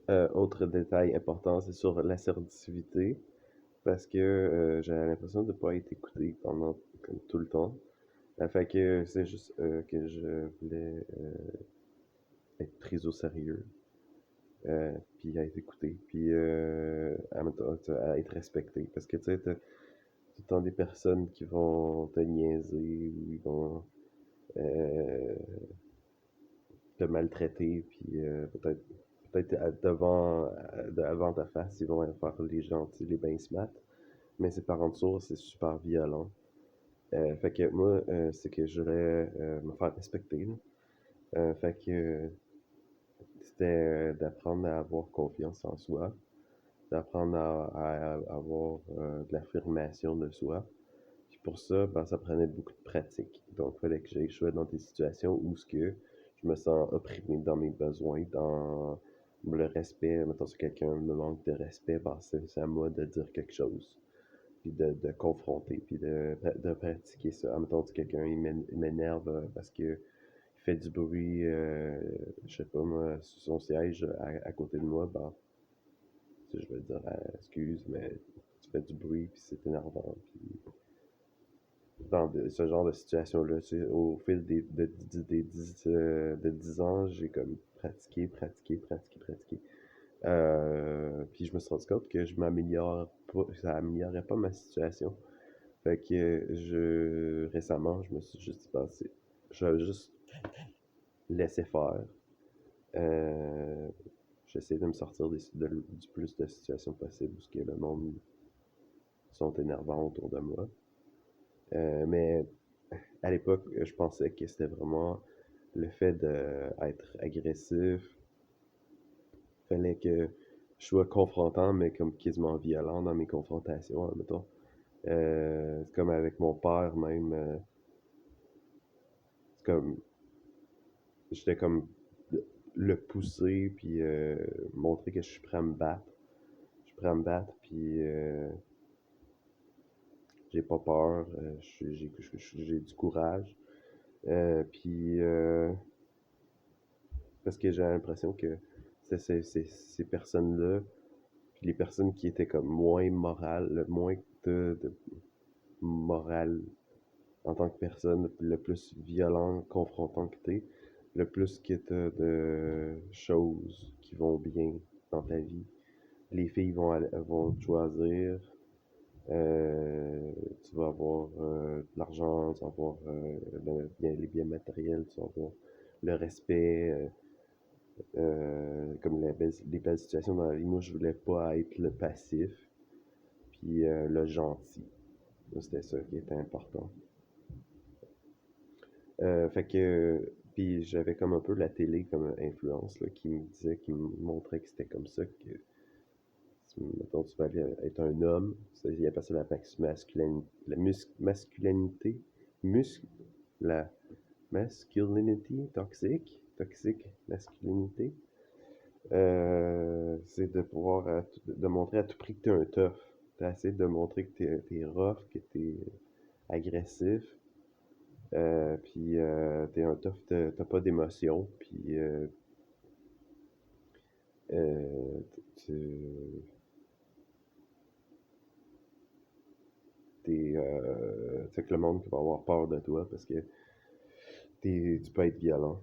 Autre détail important, c'est sur l'assertivité, parce que j'avais l'impression de ne pas être écouté pendant comme tout le temps. Fait que c'est juste que je voulais être pris au sérieux, puis à être écouté, puis à être respecté. Parce que tu sais, t'as tout le temps des personnes qui vont te niaiser ou ils vont euh, te maltraiter, puis peut-être devant ta face, ils vont faire les gentils, les bien smart, mais c'est par en dessous, c'est super violent. Fait que moi, c'est que je voulais me faire respecter, là. Fait que c'était d'apprendre à avoir confiance en soi, d'apprendre à avoir de l'affirmation de soi. Puis pour ça, ben, ça prenait beaucoup de pratique. Donc, il fallait que j'aille jouer dans des situations où ce que je me sens opprimé dans mes besoins, dans le respect. Mettons, si quelqu'un me manque de respect, ben, c'est à moi de dire quelque chose, puis de confronter, puis de pratiquer ça. Mettons, si quelqu'un il m'énerve parce que il fait du bruit, je sais pas moi, sur son siège à côté de moi, ben, tu sais, je vais dire excuse, mais tu fais du bruit, puis c'est énervant, puis dans ce genre de situation-là. Tu sais, au fil de 10 ans, j'ai comme pratiqué. Puis je me suis rendu compte que je m'améliore pas, ça améliorait pas ma situation. Fait que récemment, je me suis juste pensé, je vais juste laisser faire. Euh, J'essaie de me sortir du plus de situations possibles où ce que le monde sont énervants autour de moi. Mais à l'époque, je pensais que c'était vraiment le fait d'être agressif. Fallait que je sois confrontant, mais comme quasiment violent dans mes confrontations, mettons. C'est comme avec mon père même. C'est comme, j'étais comme le pousser, puis montrer que je suis prêt à me battre. Je suis prêt à me battre, puis j'ai pas peur, j'ai du courage. Puis parce que j'ai l'impression que ces personnes-là, puis les personnes qui étaient comme moins morales, le moins de morale en tant que personne, le plus violent, confrontant que t'es, le plus que t'as de choses qui vont bien dans ta vie. Les filles vont choisir, tu vas avoir de l'argent, tu vas avoir les biens matériels, tu vas avoir le respect, comme les belles situations dans la vie. Moi, je voulais pas être le passif, puis le gentil. C'était ça qui était important. Fait que, puis j'avais comme un peu la télé comme influence, là, qui me disait, qui me montrait que c'était comme ça que, mettons, tu vas aller être un homme, il appelle ça masculinité, mus, la masculinity toxique masculinité. C'est de pouvoir, de montrer à tout prix que t'es un tough. T'as essayé de montrer que t'es rough, que t'es agressif, puis t'es un tough, t'as pas d'émotion, puis euh, tu fait que le monde va avoir peur de toi parce que tu peux être violent.